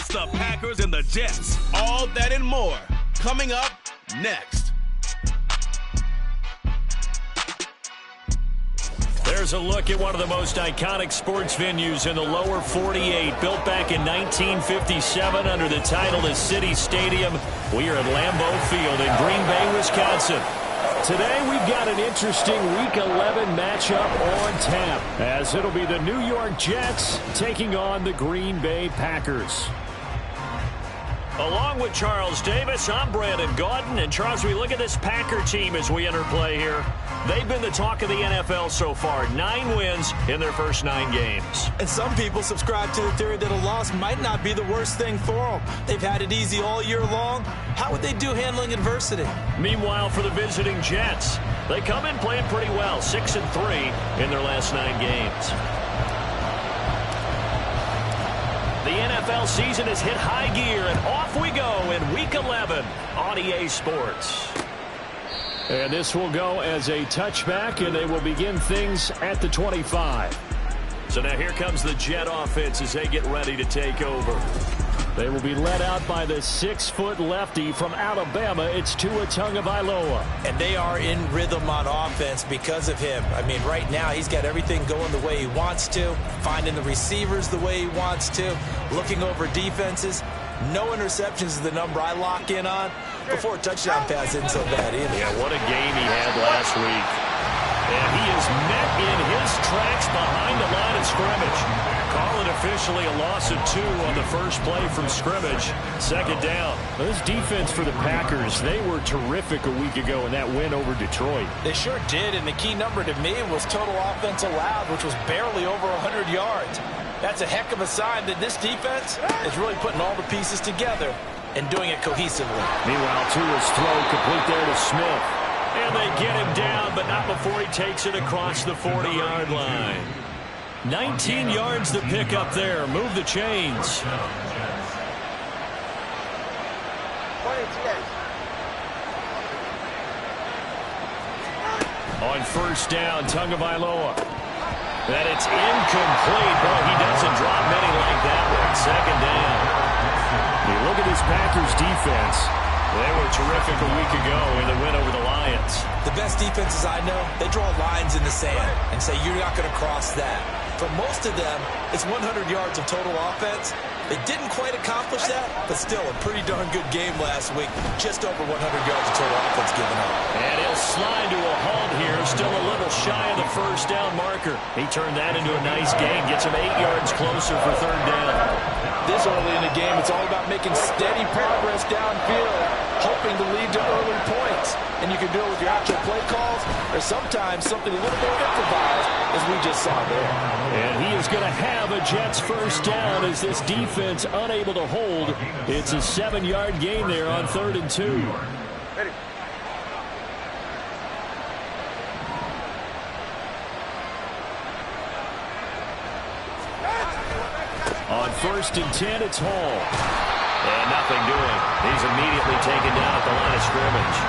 It's the Packers and the Jets. All that and more coming up next. There's a look at one of the most iconic sports venues in the lower 48, built back in 1957 under the title of City Stadium. We are at Lambeau Field in Green Bay, Wisconsin. Today we've got an interesting Week 11 matchup on tap, as it'll be the New York Jets taking on the Green Bay Packers. Along with Charles Davis, I'm Brandon Gaudin. And Charles, we look at this Packer team as we enter play here. They've been the talk of the NFL so far. 9 wins in their first 9 games. And some people subscribe to the theory that a loss might not be the worst thing for them. They've had it easy all year long. How would they do handling adversity? Meanwhile, for the visiting Jets, they come in playing pretty well. 6-3 in their last 9 games. The NFL season has hit high gear, and off we go in Week 11 on EA Sports. And this will go as a touchback, and they will begin things at the 25. So now here comes the Jet offense as they get ready to take over. They will be led out by the 6-foot lefty from Alabama. It's Tua Tagovailoa. And they are in rhythm on offense because of him. I mean, right now he's got everything going the way he wants to, finding the receivers the way he wants to, looking over defenses. No interceptions is the number I lock in on. Before a touchdown pass isn't so bad either. Yeah, what a game he had last week. And he is met in his tracks behind the line of scrimmage. Call it officially a loss of 2 on the first play from scrimmage. Second down. This defense for the Packers, they were terrific a week ago in that win over Detroit. They sure did, and the key number to me was total offense allowed, which was barely over 100 yards. That's a heck of a sign that this defense is really putting all the pieces together and doing it cohesively. Meanwhile, Tua's throw complete there to Smith. And they get him down, but not before he takes it across the 40-yard line. 19 yards to pick up there. Move the chains. On first down, Tagovailoa. That it's incomplete. Boy, he doesn't drop many like that one. Second down. You look at this Packers defense. They were terrific a week ago in the win over the Lions. The best defenses I know, they draw lines in the sand and say you're not going to cross that. For most of them, it's 100 yards of total offense. They didn't quite accomplish that, but still a pretty darn good game last week. Just over 100 yards of total offense given up. And he'll slide to a halt here, still a little shy of the first down marker. He turned that into a nice gain, gets him 8 yards closer for third down. This early in the game, it's all about making steady progress downfield, hoping to lead to early points. And you can do it with your actual play calls, or sometimes something a little more improvised, as we just saw there. And he is going to have a Jets first down as this defense unable to hold. It's a 7-yard gain there on 3rd and 2. Ready. On 1st and 10, it's Hall. And nothing doing. He's immediately taken down at the line of scrimmage.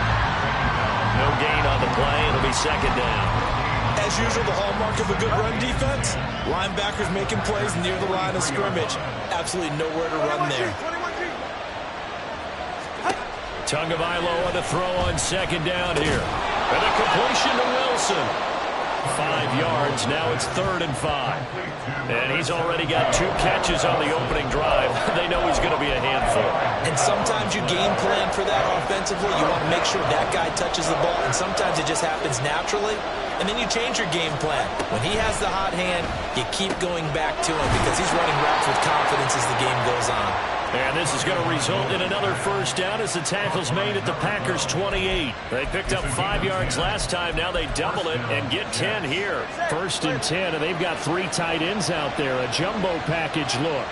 No gain on the play. It'll be second down. As usual, the hallmark of a good run defense, linebackers making plays near the line of scrimmage. Absolutely nowhere to run there. Tagovailoa to throw on second down here. And a completion to Wilson. 5 yards. Now it's 3rd and 5. And he's already got 2 catches on the opening drive. They know he's going to be a handful. And sometimes you game plan for that offensively. You want to make sure that guy touches the ball. And sometimes it just happens naturally. And then you change your game plan. When he has the hot hand, you keep going back to him because he's running routes with confidence as the game goes on. And this is going to result in another first down as the tackle's made at the Packers' 28. They picked up 5 yards last time. Now they double it and get 10 here. 1st and 10, and they've got 3 tight ends out there. A jumbo package look.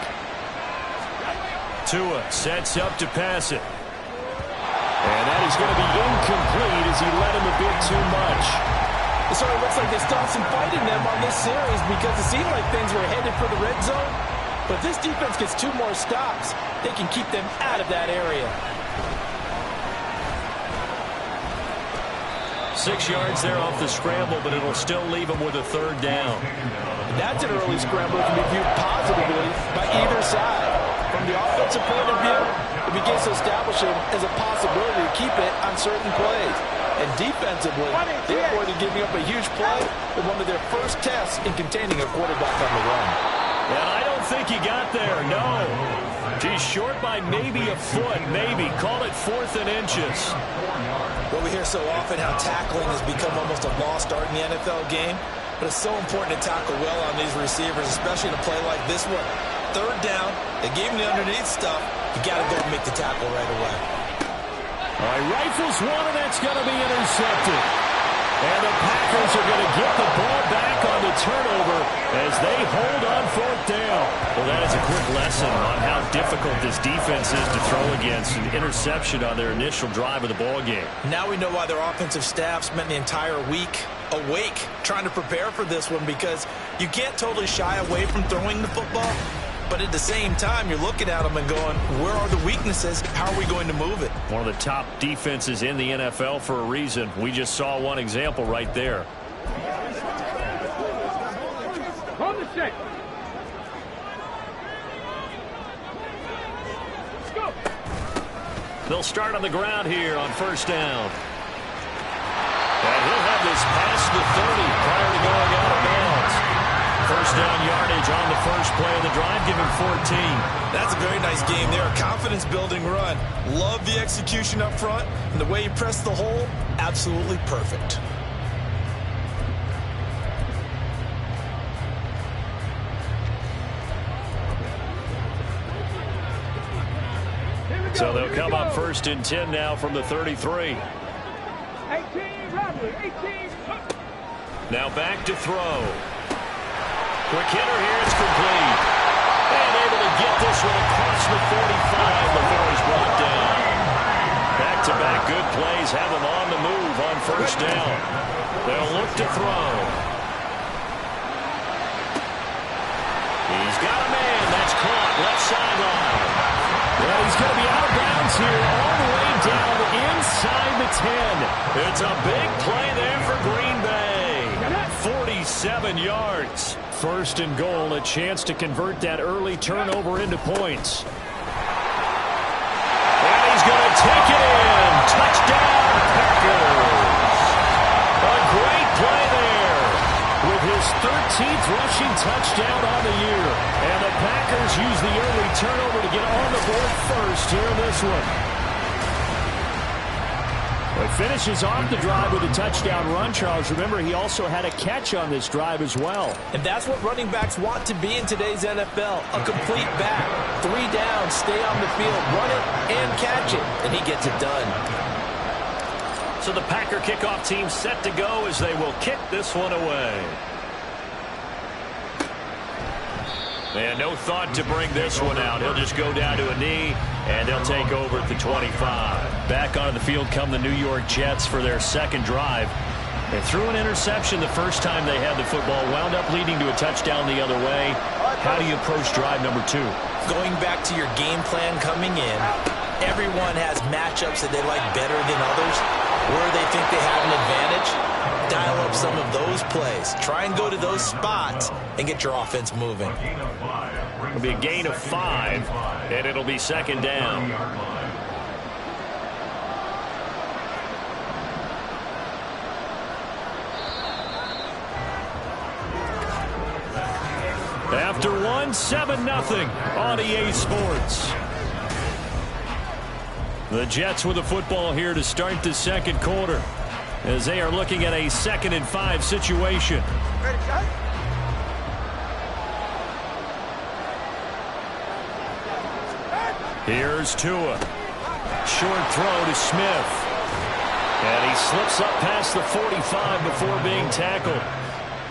Tua sets up to pass it. And that is going to be incomplete as he led him a bit too much. It sort of looks like they still have some fight in them on this series because it seemed like things were headed for the red zone. But this defense gets 2 more stops. They can keep them out of that area. 6 yards there off the scramble, but it'll still leave them with a 3rd down. That's an early scramble that can be viewed positively by either side. From from the offensive point of view, it begins to establish him as a possibility to keep it on certain plays. And defensively, they avoided giving up a huge play with one of their first tests in containing a quarterback on the run. And I don't think he got there, no. He's short by maybe a foot, maybe. Call it 4th and inches. Well, we hear so often how tackling has become almost a lost art in the NFL game. But it's so important to tackle well on these receivers, especially in a play like this one. 3rd down, they gave him the underneath stuff. You got to go and make the tackle right away. All right, rifles one, and that's going to be intercepted. And the Packers are going to get the ball back on the turnover as they hold on 4th down. Well, that is a quick lesson on how difficult this defense is to throw against. An interception on their initial drive of the ball game. Now we know why their offensive staff spent the entire week awake trying to prepare for this one, because you can't totally shy away from throwing the football. But at the same time, you're looking at them and going, where are the weaknesses? How are we going to move it? One of the top defenses in the NFL for a reason. We just saw one example right there. On the set. Let's go. They'll start on the ground here on 1st down. And he'll have this past the 30 prior to going out of bounds. 1st down yardage on the first play of the drive, give him 14. That's a very nice game there. A confidence-building run. Love the execution up front. And the way you press the hole, absolutely perfect. So they'll come up 1st and 10 now from the 33. 18, Robert, 18. Now back to throw. Quick hitter here, it's complete. And able to get this one across the 45 before he's brought down. Back-to-back good plays have him on the move on 1st down. They'll look to throw. He's got a man. That's caught. Left sideline. Well, he's going to be out of bounds here all the way down inside the 10. It's a big play there for Green Bay. 47 yards. 1st and goal, a chance to convert that early turnover into points. And he's going to take it in. Touchdown, Packers. A great play there with his 13th rushing touchdown on the year. And the Packers use the early turnover to get on the board first here in this one. Well, he finishes off the drive with a touchdown run, Charles. Remember, he also had a catch on this drive as well. And that's what running backs want to be in today's NFL. A complete back. 3 down, stay on the field, run it, and catch it. And he gets it done. So the Packer kickoff team set to go as they will kick this one away. And no thought to bring this one out. He'll just go down to a knee, and they'll take over at the 25. Back onto the field come the New York Jets for their 2nd drive. They threw an interception the first time they had the football, wound up leading to a touchdown the other way. How do you approach drive number 2? Going back to your game plan coming in, everyone has matchups that they like better than others. Where they think they have an advantage, dial up some of those plays. Try and go to those spots and get your offense moving. It'll be a gain of 5, and it'll be 2nd down. After one, 7-0 on EA Sports. The Jets with the football here to start the 2nd quarter as they are looking at a 2nd and 5 situation. Here's Tua. Short throw to Smith. And he slips up past the 45 before being tackled.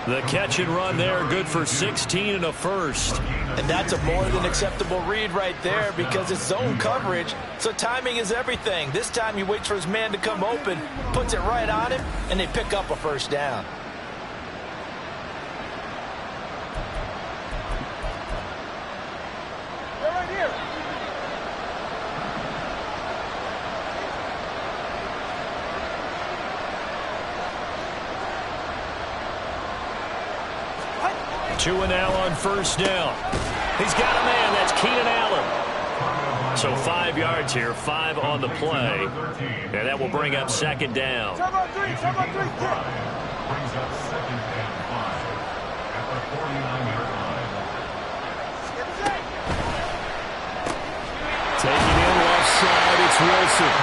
The catch and run there, good for 16 and a first. And that's a more than acceptable read right there because it's zone coverage, so timing is everything. This time he waits for his man to come open, puts it right on him, and they pick up a 1st down. They're right here. Tua now on 1st down. He's got a man. That's Keenan Allen. So 5 yards here, 5 on the play. And that will bring up second down. Come on, three, kick. Brings up second and 5 at the 49-yard line. Taking in left side, it's Wilson.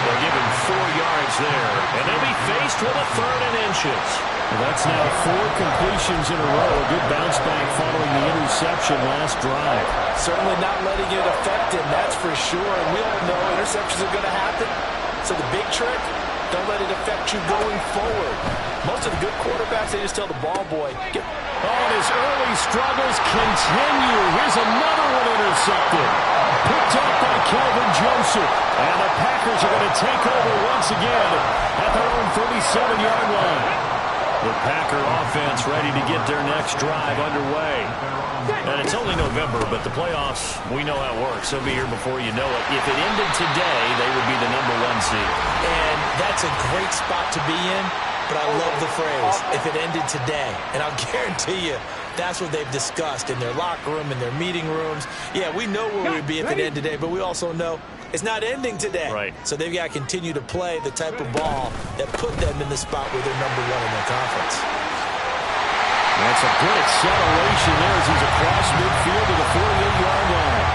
They'll give him 4 yards there. And they'll be faced with a 3rd and inches. Well, that's now 4 completions in a row. A good bounce back following the interception last drive. Certainly not letting it affect him, that's for sure. And we all know interceptions are going to happen. So the big trick, don't let it affect you going forward. Most of the good quarterbacks, they just tell the ball boy, get... Oh, and his early struggles continue. Here's another one intercepted. Picked up by Kelvin Joseph. And the Packers are going to take over once again at their own 37-yard line. The Packer offense ready to get their next drive underway. And it's only November, but the playoffs, we know how it works. They'll be here before you know it. If it ended today, they would be the #1 seed. And that's a great spot to be in, but I love the phrase, if it ended today. And I'll guarantee you, that's what they've discussed in their locker room, in their meeting rooms. Yeah, we know where we'd be if it ended today, but we also know it's not ending today. Right. So they've got to continue to play the type of ball that put them in the spot where they're #1 in their conference. That's a good acceleration there as he's across midfield to the 48-yard line.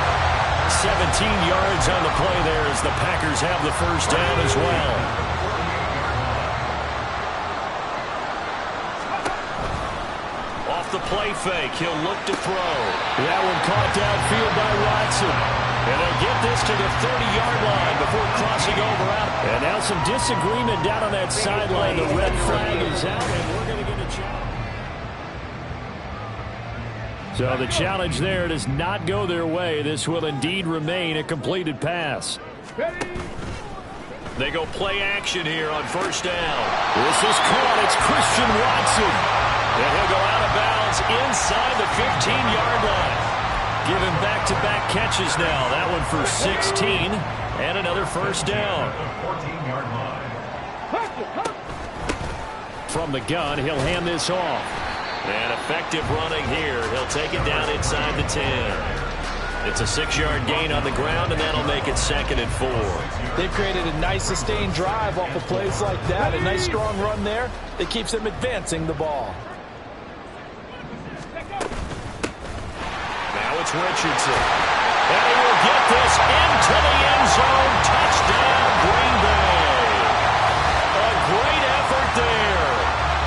17 yards on the play there as the Packers have the first down as well. Off the play fake, he'll look to throw. That one caught downfield by Watson. And they'll get this to the 30-yard line before crossing over out. And now some disagreement down on that sideline. The red flag is out, and we're going to get a challenge. So the challenge there does not go their way. This will indeed remain a completed pass. They go play action here on first down. This is caught. It's Christian Watson. And he'll go out of bounds inside the 15-yard line. Give him back-to-back catches now. That one for 16 and another first down. From the gun, he'll hand this off. And effective running here. He'll take it down inside the 10. It's a 6-yard gain on the ground, and that'll make it 2nd and 4. They've created a nice sustained drive off of plays like that. A nice strong run there that keeps them advancing the ball. Now it's Richardson. And he will get this into the end zone. Touchdown, Green Bay. A great effort there.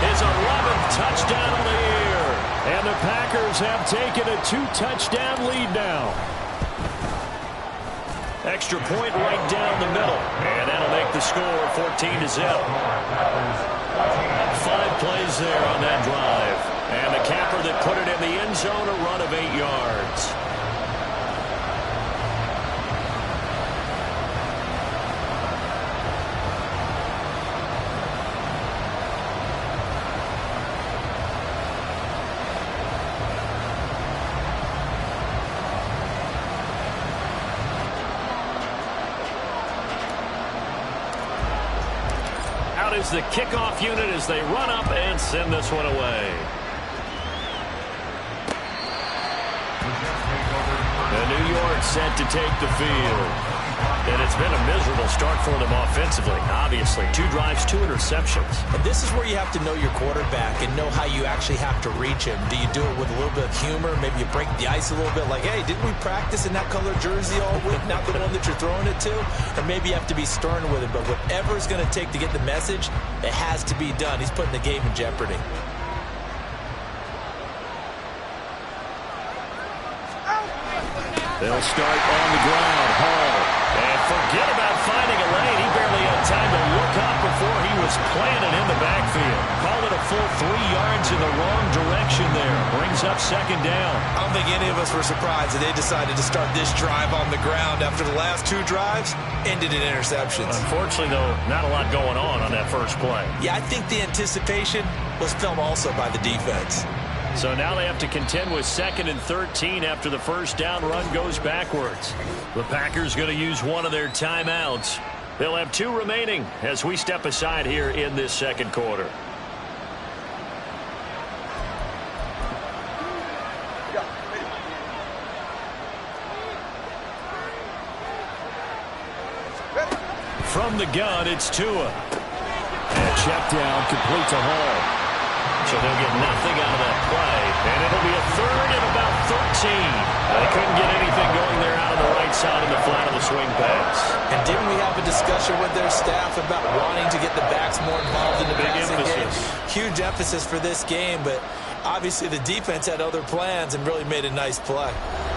His 11th touchdown of the year. And the Packers have taken a 2-touchdown lead now. Extra point right down the middle. And that'll make the score 14-0. 5 plays there on that drive. And the capper that put it in the end zone, a run of 8 yards. Out is the kickoff unit as they run up and send this one away. And New York set to take the field. And it's been a miserable start for them offensively, obviously. 2 drives, 2 interceptions. And this is where you have to know your quarterback and know how you actually have to reach him. Do you do it with a little bit of humor? Maybe you break the ice a little bit like, hey, didn't we practice in that color jersey all week, not the one that you're throwing it to? Or maybe you have to be stern with him. But whatever it's going to take to get the message, it has to be done. He's putting the game in jeopardy. They'll start on the ground. Hall. And forget about finding a lane. He barely had time to look up before he was planted in the backfield. Call it a full 3 yards in the wrong direction there. Brings up second down. I don't think any of us were surprised that they decided to start this drive on the ground after the last 2 drives ended in interceptions. Unfortunately, though, not a lot going on that first play. Yeah, I think the anticipation was felt also by the defense. So now they have to contend with 2nd and 13 after the first down run goes backwards. The Packers going to use one of their timeouts. They'll have 2 remaining as we step aside here in this second quarter. from the gun, it's Tua. And check down, complete to Hall. So they'll get nothing out of that play, and it'll be a third and about 13. They couldn't get anything going there out of the right side in the flat of the swing pass. And didn't we have a discussion with their staff about wanting to get the backs more involved in the passing game? Huge emphasis for this game, but obviously the defense had other plans and really made a nice play.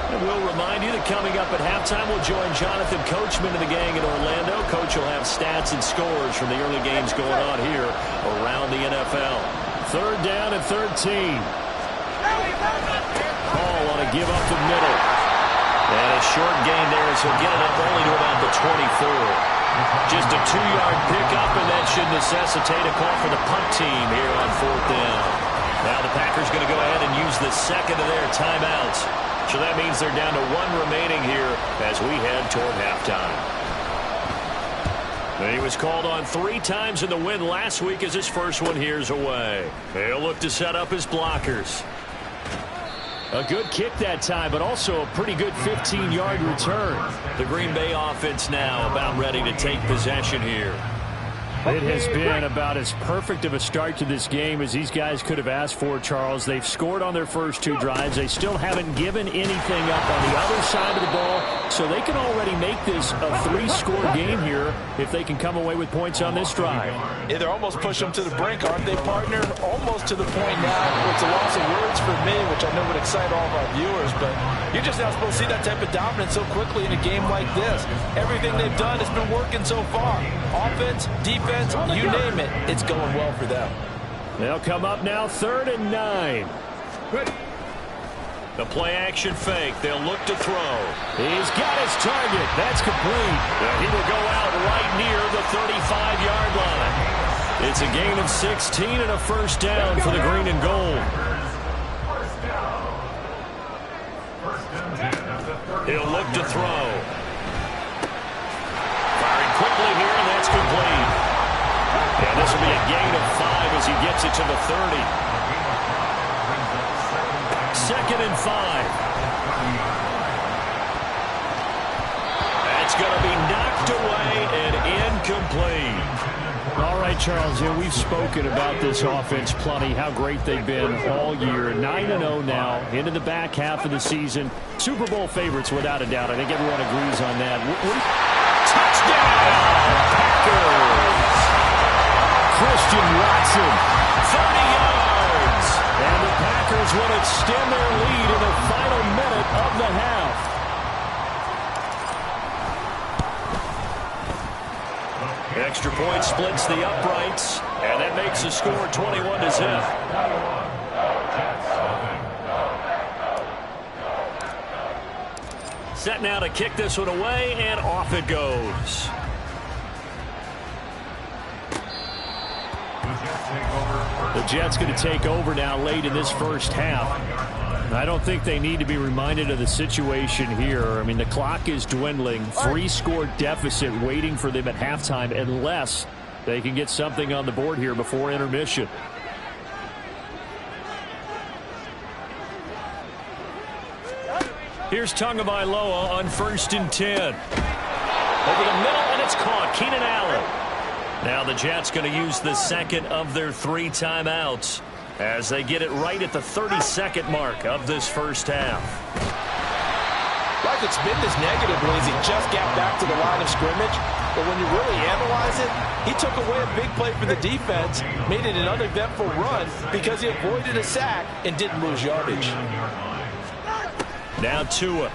And we'll remind you that coming up at halftime, we'll join Jonathan Coachman and the gang in Orlando. Coach will have stats and scores from the early games going on here around the NFL. Third down and 13. Hall want to give up the middle. And a short gain there as he'll get it up only to about the 24. Just a 2-yard pickup, and that should necessitate a call for the punt team here on fourth down. Now the Packers going to go ahead and use the second of their timeouts. So that means they're down to 1 remaining here as we head toward halftime. He was called on 3 times in the win last week as his first one here's away. He'll look to set up his blockers. A good kick that time, but also a pretty good 15-yard return. The Green Bay offense now about ready to take possession here. It has been about as perfect of a start to this game as these guys could have asked for, Charles. They've scored on their first 2 drives. They still haven't given anything up on the other side of the ball, so they can already make this a 3-score game here if they can come away with points on this drive. Yeah, they're almost pushing them to the brink, aren't they, partner? Almost to the point now. It's a loss of words for me, which I know would excite all of our viewers, but you're just not supposed to see that type of dominance so quickly in a game like this. Everything they've done has been working so far. Offense, defense, you name it, it's going well for them. They'll come up now, 3rd and 9. The play action fake. They'll look to throw. He's got his target. That's complete. He will go out right near the 35-yard line. It's a gain of 16 and a first down for the green and gold. He'll look to throw. Firing quickly here, and that's complete. And this will be a gain of 5 as he gets it to the 30. 2nd and 5. That's going to be knocked away and incomplete. All right, Charles, we've spoken about this offense plenty, how great they've been all year. 9-0 now, into the back half of the season. Super Bowl favorites, without a doubt. I think everyone agrees on that. Touchdown, Packers! Christian Watson, 30 yards. and the Packers will extend their lead in the final minute of the half. Extra point splits the uprights, and that makes the score 21-0. Set now to kick this one away, and off it goes. The Jets going to take over now late in this first half. I don't think they need to be reminded of the situation here. I mean, the clock is dwindling. 3-score deficit waiting for them at halftime unless they can get something on the board here before intermission. Here's Tagovailoa on 1st and 10. Over the middle, and it's caught. Keenan Allen. Now the Jets going to use the second of their 3 timeouts as they get it right at the 32nd mark of this first half. Like it's been this negatively as he just got back to the line of scrimmage. But when you really analyze it, he took away a big play for the defense, made it an uneventful run because he avoided a sack and didn't lose yardage. Now Tua.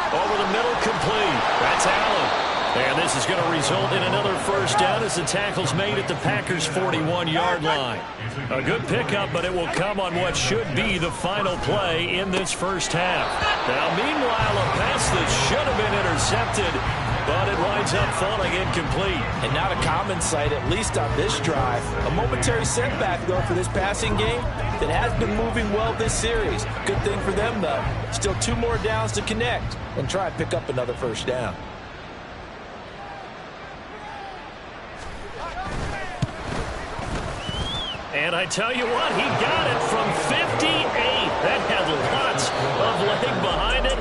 Over the middle, complete. That's Allen. And this is going to result in another first down as the tackle's made at the Packers' 41-yard line. A good pickup, but it will come on what should be the final play in this first half. Now, meanwhile, a pass that should have been intercepted, but it winds up falling incomplete. And not a common sight, at least on this drive. A momentary setback, though, for this passing game that has been moving well this series. Good thing for them, though. Still 2 more downs to connect and try and pick up another first down. And I tell you what, he got it from 58. That had lots of leg behind it.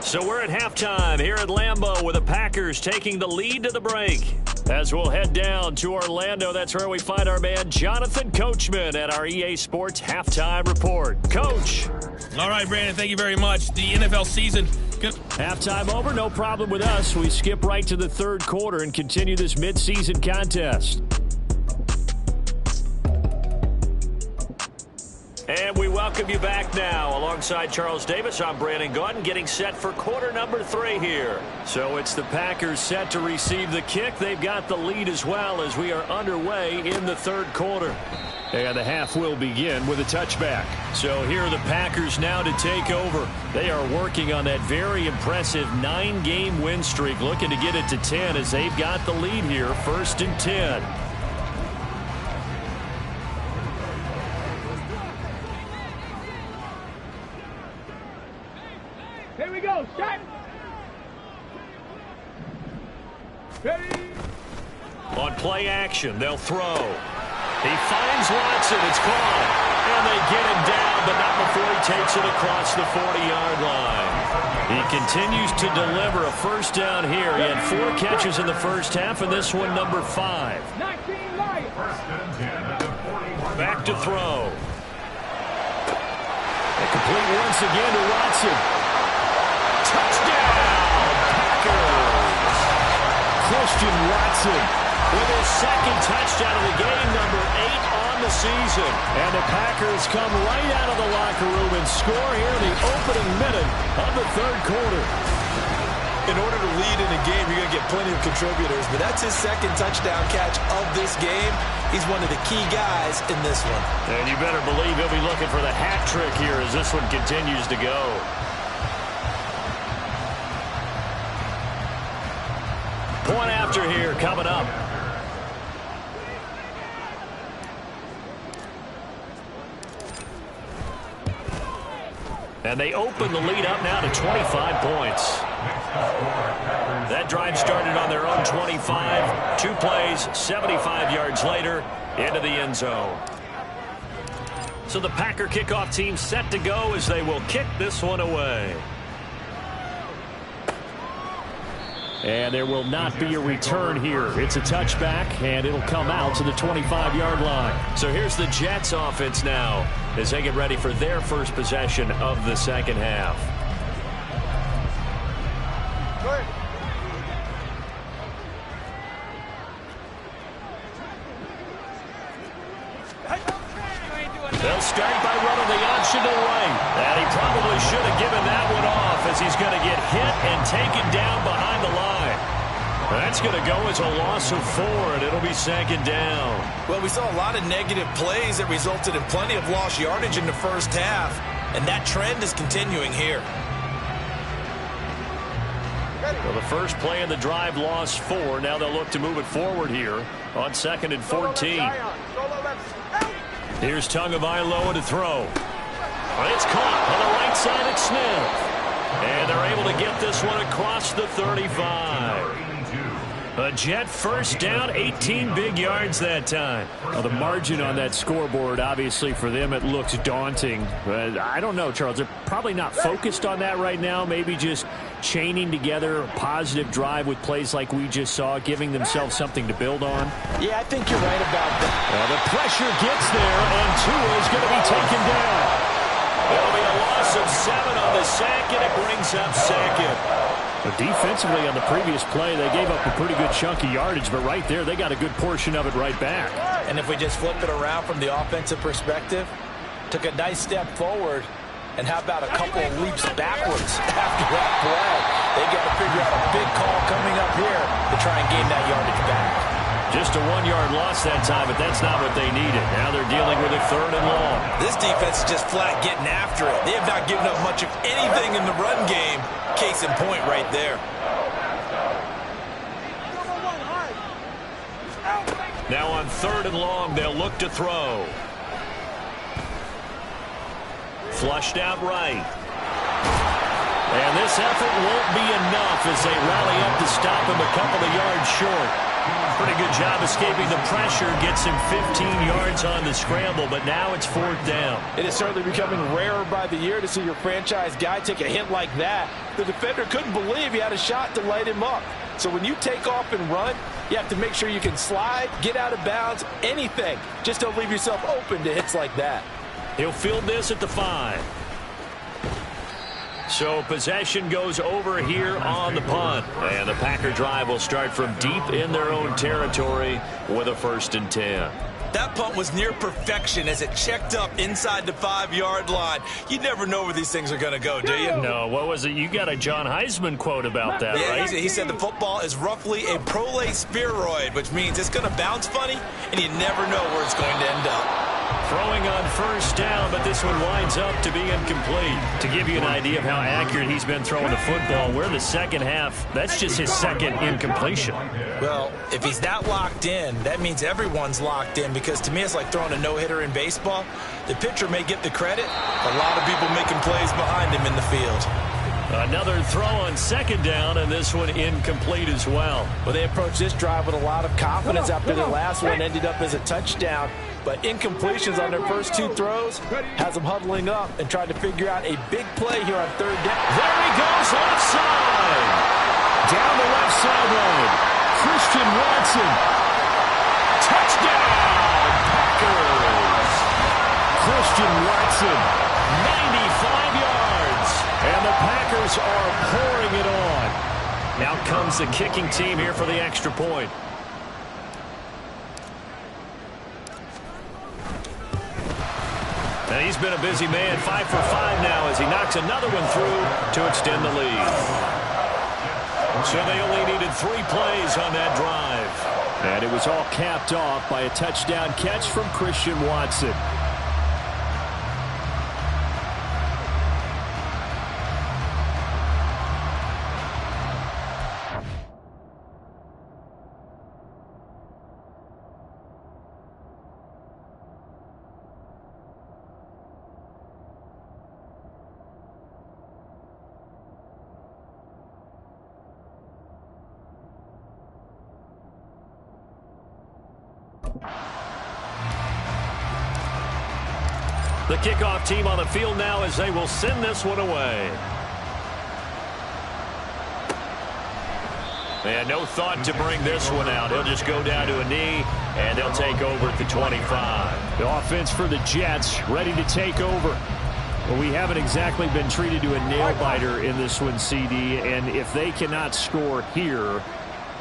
So we're at halftime here at Lambeau with the Packers taking the lead to the break. As we'll head down to Orlando, that's where we find our man Jonathan Coachman at our EA Sports Halftime Report. Coach. All right, Brandon, thank you very much. The NFL season. Halftime over, no problem with us. We skip right to the third quarter and continue this midseason contest. And we welcome you back now. Alongside Charles Davis, I'm Brandon Gaudin, getting set for quarter number 3 here. So it's the Packers set to receive the kick. They've got the lead as well as we are underway in the third quarter. And the half will begin with a touchback. So here are the Packers now to take over. They are working on that very impressive 9-game win streak, looking to get it to 10 as they've got the lead here, 1st and 10. Here we go, set. Ready. On play action, they'll throw. He finds Watson, it's caught. And they get him down, but not before he takes it across the 40-yard line. He continues to deliver a first down here. He had 4 catches in the first half, and this one number 5. 19 Lions. Back to throw. And complete once again to Watson. Touchdown, Packers! Christian Watson with his second touchdown of the game, number 8 on the season. And the Packers come right out of the locker room and score here in the opening minute of the third quarter. In order to lead in a game, you're going to get plenty of contributors, but that's his second touchdown catch of this game. He's one of the key guys in this one. And you better believe he'll be looking for the hat trick here as this one continues to go. Point after here coming up. And they open the lead up now to 25 points. That drive started on their own 25. 2 plays, 75 yards later, into the end zone. So the Packer kickoff team set to go as they will kick this one away. And there will not be a return here. It's a touchback, and it'll come out to the 25-yard line. So here's the Jets offense now as they get ready for their first possession of the second half. They'll start by running the option to the right. And he probably should have given that one off as he's going to get hit and taken down behind the line. That's going to go as a loss of 4, and it'll be second down. Well, we saw a lot of negative plays that resulted in plenty of lost yardage in the first half, and that trend is continuing here. Well, the first play of the drive lost 4. Now they'll look to move it forward here on 2nd and 14. Here's Tagovailoa to throw. It's caught on the right side at Smith. And they're able to get this one across the 35. A Jet first down, 18 big yards that time. Well, the margin on that scoreboard, obviously for them, it looks daunting. But I don't know, Charles. They're probably not focused on that right now. Maybe just chaining together a positive drive with plays like we just saw, giving themselves something to build on. Yeah, I think you're right about that. Well, the pressure gets there, and Tua is going to be taken down. It'll be a loss of 7 on the sack, and it brings up second. But defensively on the previous play, they gave up a pretty good chunk of yardage, but right there, they got a good portion of it right back. And if we just flip it around from the offensive perspective, took a nice step forward, and how about a couple of leaps backwards after that play? They got to figure out a big call coming up here to try and gain that yardage back. Just a 1-yard loss that time, but that's not what they needed. Now they're dealing with a 3rd and long. This defense is just flat getting after it. They have not given up much of anything in the run game. Case in point right there. Now on 3rd and long, they'll look to throw. Flushed out right. And this effort won't be enough as they rally up to stop him a couple of yards short. Pretty good job escaping the pressure. Gets him 15 yards on the scramble, but now it's 4th down. It is certainly becoming rarer by the year to see your franchise guy take a hit like that. The defender couldn't believe he had a shot to light him up. So when you take off and run, you have to make sure you can slide, get out of bounds, anything. Just don't leave yourself open to hits like that. He'll field this at the 5. So possession goes over here on the punt. And the Packer drive will start from deep in their own territory with a 1st and 10. That punt was near perfection as it checked up inside the 5-yard line. You never know where these things are going to go, do you? No, what was it? You got a John Heisman quote about that, yeah, right? He said the football is roughly a prolate spheroid, which means it's going to bounce funny, and you never know where it's going to end up. Throwing on 1st down, but this one winds up to be incomplete. To give you an idea of how accurate he's been throwing the football, we're the second half. That's just his 2nd incompletion. Well, if he's that locked in, that means everyone's locked in, because to me it's like throwing a no-hitter in baseball. The pitcher may get the credit. A lot of people making plays behind him in the field. Another throw on 2nd down, and this one incomplete as well. Well, they approached this drive with a lot of confidence after their last one ended up as a touchdown. But incompletions on their first 2 throws has them huddling up and trying to figure out a big play here on 3rd down. There he goes, offside! Down the left sideline. Christian Watson. Touchdown, Packers! Christian Watson, 95 yards. And the Packers are pouring it on. Now comes the kicking team here for the extra point. And he's been a busy man, 5 for 5 now as he knocks another one through to extend the lead. So they only needed 3 plays on that drive. And it was all capped off by a touchdown catch from Christian Watson. The kickoff team on the field now as they will send this one away. And no thought to bring this one out. He'll just go down to a knee, and they'll take over at the 25. The offense for the Jets ready to take over. Well, we haven't exactly been treated to a nail-biter in this one, CD, and if they cannot score here,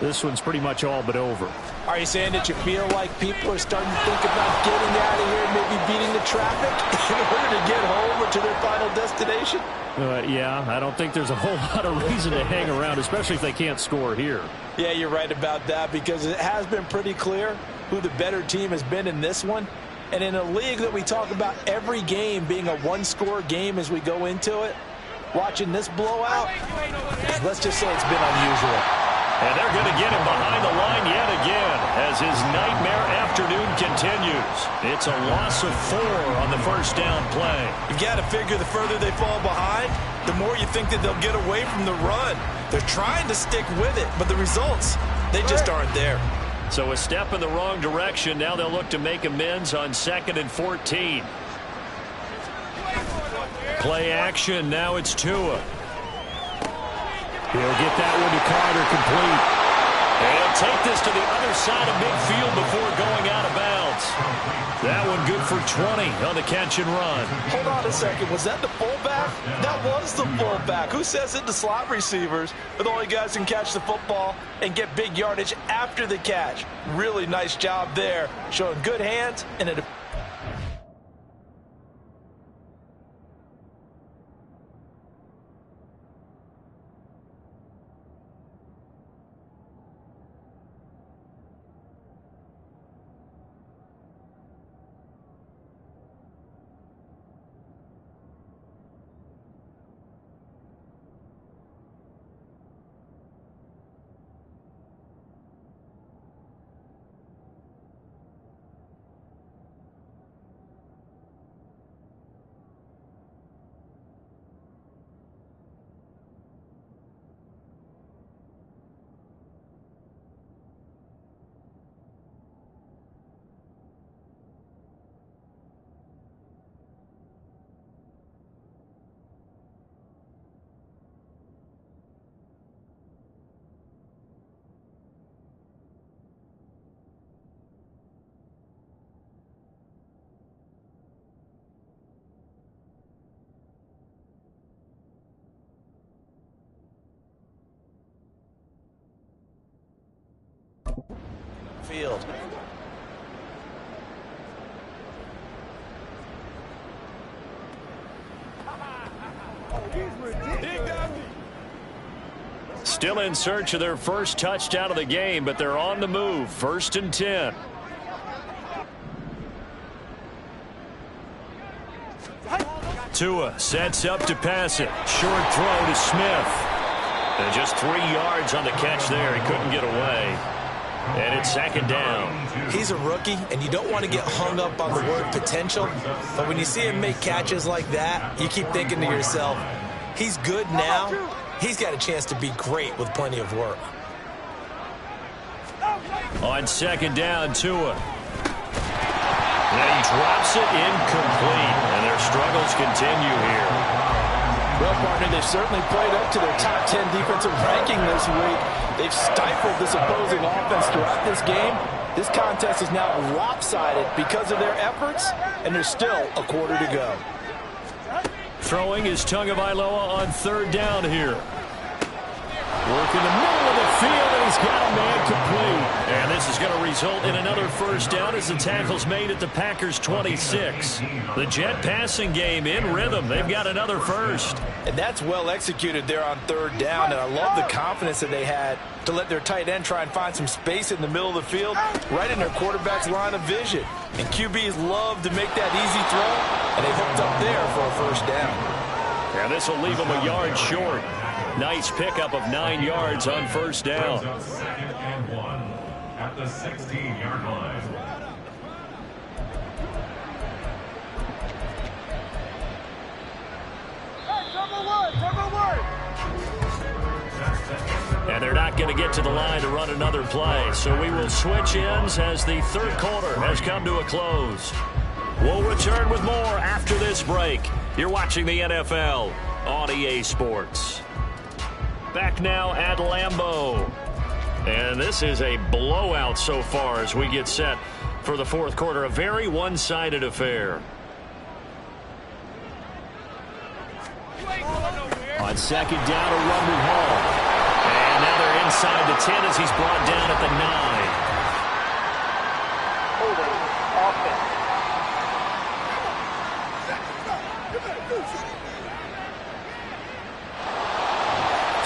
this one's pretty much all but over. Are you saying that you feel like people are starting to think about getting out of here and maybe beating the traffic in order to get home or to their final destination? Yeah, I don't think there's a whole lot of reason to hang around, especially if they can't score here. Yeah, you're right about that, because it has been pretty clear who the better team has been in this one. And in a league that we talk about every game being a one-score game as we go into it, watching this blowout, let's just say it's been unusual. And they're going to get him behind the line yet again as his nightmare afternoon continues. It's a loss of 4 on the first down play. You've got to figure the further they fall behind, the more you think that they'll get away from the run. They're trying to stick with it, but the results, they just aren't there. So a step in the wrong direction. Now they'll look to make amends on 2nd and 14. Play action. Now it's Tua. He'll get that one to Carter, complete. And he'll take this to the other side of midfield before going out of bounds. That one good for 20 on the catch and run. Hold on a second. Was that the fullback? That was the fullback. Who says it? The slot receivers are the only guys who can catch the football and get big yardage after the catch. Really nice job there, showing good hands and a field. Still in search of their first touchdown of the game, but they're on the move. 1st and 10. Tua sets up to pass it. Short throw to Smith. And just 3 yards on the catch there. He couldn't get away. And it's 2nd down. He's a rookie, and you don't want to get hung up on the word potential. But when you see him make catches like that, you keep thinking to yourself, he's good now. He's got a chance to be great with plenty of work. On 2nd down, Tua. And he drops it incomplete. And their struggles continue here. Well, partner, they've certainly played up to their top 10 defensive ranking this week. They've stifled this opposing offense throughout this game. This contest is now lopsided because of their efforts, and there's still a quarter to go. Throwing is Tagovailoa on 3rd down here. Work in the middle of the field, and he's got a man complete. And this is going to result in another 1st down as the tackle's made at the Packers' 26. The Jet passing game in rhythm. They've got another 1st. And that's well executed there on 3rd down, and I love the confidence that they had to let their tight end try and find some space in the middle of the field, right in their quarterback's line of vision. And QBs love to make that easy throw, and they hooked up there for a 1st down. And this will leave them a yard short. Nice pickup of 9 yards on 1st down. 2nd and 1 at the 16-yard line. And they're not going to get to the line to run another play. So we will switch ends as the 3rd quarter has come to a close. We'll return with more after this break. You're watching the NFL on EA Sports. Back now at Lambeau. And this is a blowout so far as we get set for the 4th quarter. A very one-sided affair. On 2nd down, a run with Hall. And now they're inside the 10 as he's brought down at the 9.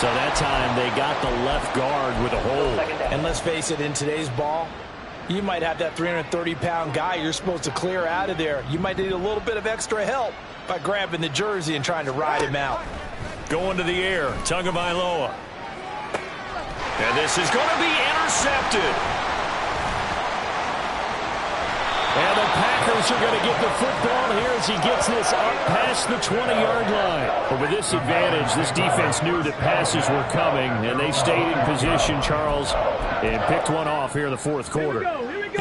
So that time they got the left guard with a hold. And let's face it, in today's ball, you might have that 330-pound guy you're supposed to clear out of there. You might need a little bit of extra help by grabbing the jersey and trying to ride him out. Going to the air, Tagovailoa. And this is going to be intercepted. And the Packers are going to get the football here as he gets this up past the 20-yard line. But with this advantage, this defense knew that passes were coming, and they stayed in position, Charles, and picked one off here in the 4th quarter.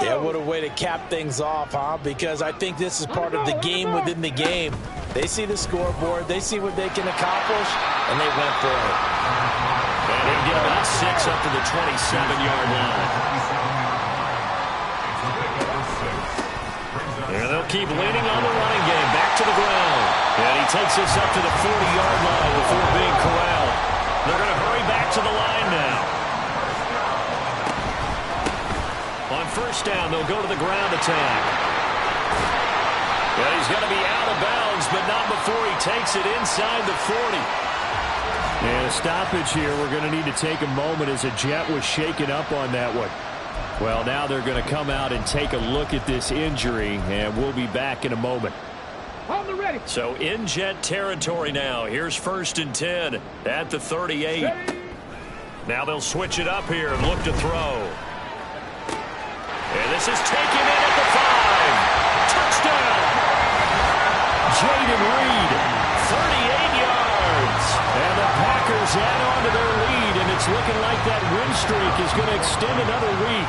Yeah, what a way to cap things off, huh? Because I think this is part of the game within the game. They see the scoreboard, they see what they can accomplish, and they went for it. And they get about 6 up to the 27-yard line. And they'll keep leaning on the running game. Back to the ground. And he takes this up to the 40-yard line before being corralled. They're going to hurry back to the line now. On 1st down, they'll go to the ground attack. And he's going to be out of bounds, but not before he takes it inside the 40. And a stoppage here. We're going to need to take a moment as a Jet was shaken up on that one. Well, now they're going to come out and take a look at this injury, and we'll be back in a moment. So in Jet territory now. Here's 1st and 10 at the 38. Now they'll switch it up here and look to throw. And this is taken in at the 5. Touchdown! Jayden Reed, 38 yards. And the Packers add on to their lead, and it's looking like that win streak is going to extend another week.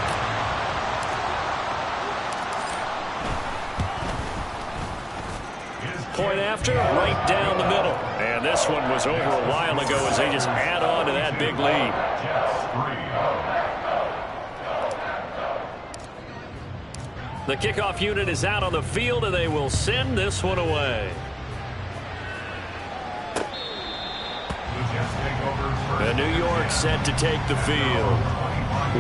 Point after, right down the middle. And this one was over a while ago as they just add on to that big lead. The kickoff unit is out on the field, and they will send this one away. The Jets take over And New York set to take the field.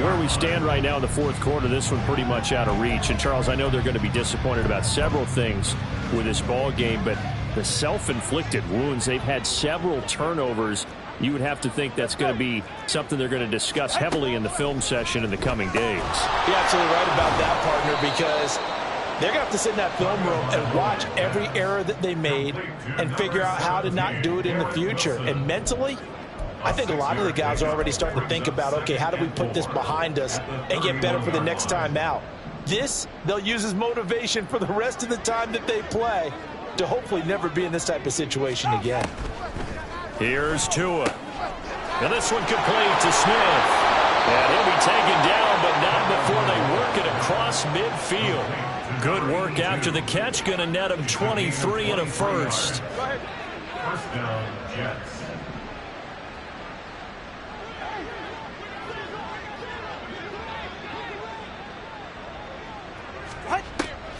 Where we stand right now in the fourth quarter, this one pretty much out of reach. And, Charles, I know they're going to be disappointed about several things with this ball game, but the self-inflicted wounds, they've had several turnovers. You would have to think that's going to be something they're going to discuss heavily in the film session in the coming days. You're absolutely right about that, partner, because they're going to have to sit in that film room and watch every error that they made and figure out how to not do it in the future. And mentally, I think a lot of the guys are already starting to think about, okay, how do we put this behind us and get better for the next time out? This, they'll use as motivation for the rest of the time that they play to hopefully never be in this type of situation again. Here's Tua. And this one complete to Smith. And he'll be taken down, but not before they work it across midfield. Good work after the catch. Going to net him 23 and a first. First down, Jets.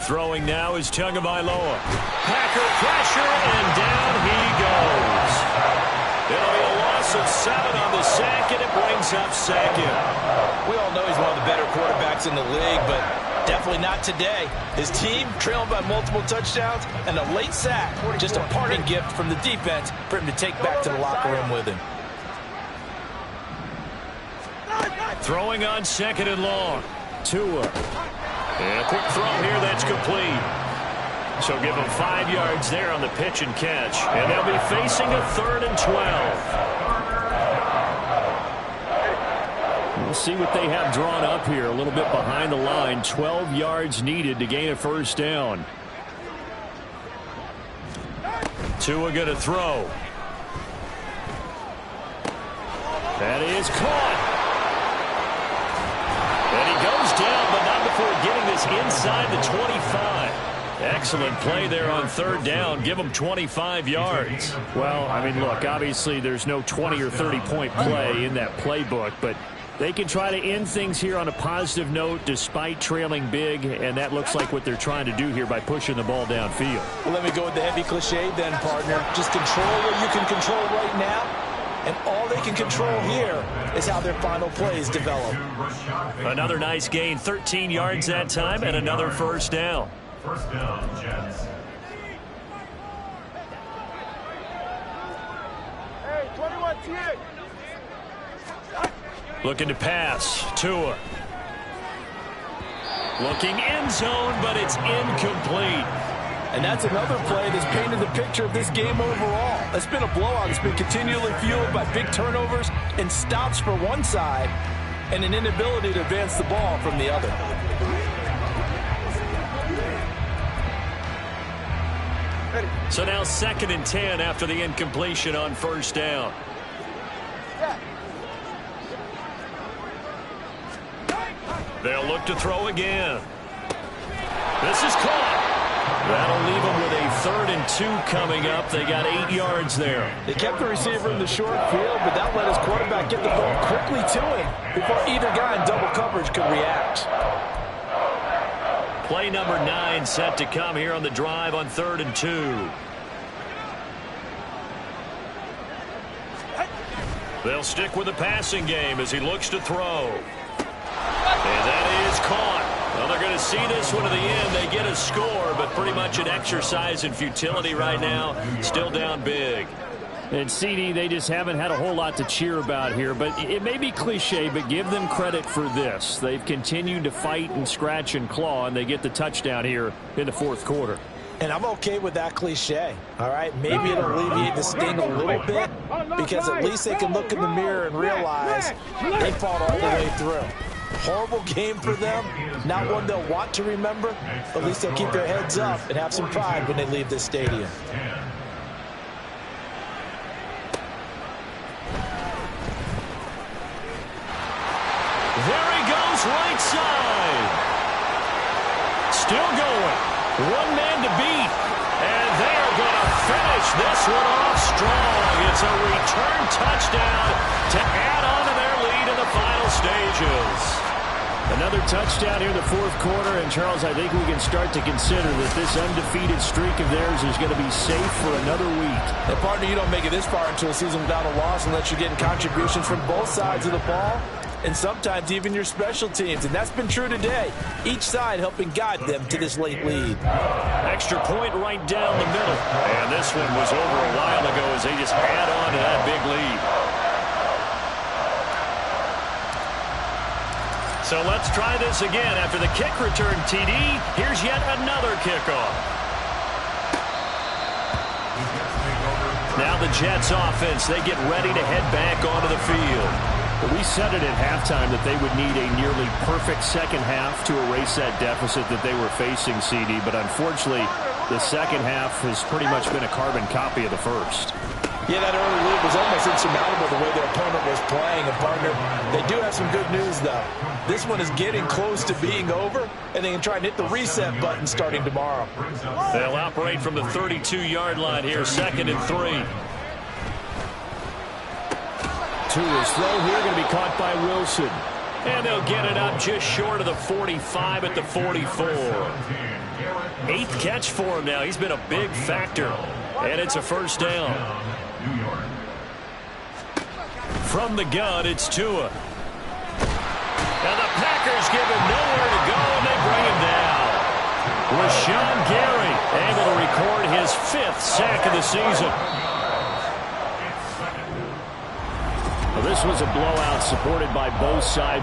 Throwing now is Tagovailoa. Packer pressure, and down he goes. It'll be a loss of 7 on the sack, and it brings up second. We all know he's one of the better quarterbacks in the league, but definitely not today. His team trailing by multiple touchdowns and a late sack. Just a parting gift from the defense for him to take back to the locker room with him. Throwing on second and long. Tua. And a quick throw here that's complete. So give them 5 yards there on the pitch and catch. And they'll be facing a 3rd and 12. We'll see what they have drawn up here. A little bit behind the line. 12 yards needed to gain a first down. Tua going to throw. That is caught. And he goes down, but not before getting this inside the 25. Excellent play there on 3rd down. Give them 25 yards. Well, I mean, look, obviously there's no 20 or 30-point play in that playbook, but they can try to end things here on a positive note despite trailing big, and that looks like what they're trying to do here by pushing the ball downfield. Well, let me go with the heavy cliche then, partner. Just control what you can control right now. And all they can control here is how their final plays develop. Another nice gain, 13 yards that time, and another first down. First down, Jets. Hey, 21 T8. Looking to pass. Tua. Looking end zone, but it's incomplete. And that's another play that's painted the picture of this game overall. It's been a blowout. It's been continually fueled by big turnovers and stops for one side and an inability to advance the ball from the other. So now 2nd and 10 after the incompletion on first down. They'll look to throw again. This is caught. That'll leave them with a 3rd and 2 coming up. They got 8 yards there. They kept the receiver in the short field, but that let his quarterback get the ball quickly to him before either guy in double coverage could react. Play number 9 set to come here on the drive on 3rd and 2. They'll stick with the passing game as he looks to throw. And that is caught. Well, they're going to see this one to the end. They get a score, but pretty much an exercise in futility right now. Still down big. And CD, they just haven't had a whole lot to cheer about here. But it may be cliche, but give them credit for this. They've continued to fight and scratch and claw, and they get the touchdown here in the fourth quarter. And I'm okay with that cliche, all right? Maybe it'll alleviate the sting a little bit because at least they can look in the mirror and realize they fought all the way through. Horrible game for them, not one they'll want to remember, but at least they'll keep their heads up and have some pride when they leave this stadium. There he goes, right side. Still going. One man to beat. And they're going to finish this one off strong. It's a return touchdown to add on to their lead in the final stages. Another touchdown here in the fourth quarter. And, Charles, I think we can start to consider that this undefeated streak of theirs is going to be safe for another week. And, partner, you don't make it this far into a season without a loss unless you're getting contributions from both sides of the ball and sometimes even your special teams. And that's been true today. Each side helping guide them to this late lead. Extra point right down the middle. And this one was over a while ago as they just add on to that big lead. So let's try this again. After the kick return TD, here's yet another kickoff. Now the Jets offense, they get ready to head back onto the field. We said it at halftime that they would need a nearly perfect second half to erase that deficit that they were facing, CD. But unfortunately, the second half has pretty much been a carbon copy of the first. Yeah, that early lead was almost insurmountable the way their opponent was playing. And, partner, they do have some good news, though. This one is getting close to being over, and they can try and hit the reset button starting tomorrow. They'll operate from the 32-yard line here, 2nd and 3. Tua's throw here going to be caught by Wilson. And they'll get it up just short of the 45 at the 44. 8th catch for him now. He's been a big factor. And it's a first down. From the gun, it's Tua. And the Packers give him nowhere to go, and they bring him down. Rashawn Gary able to record his 5th sack of the season. Well, this was a blowout supported by both sides.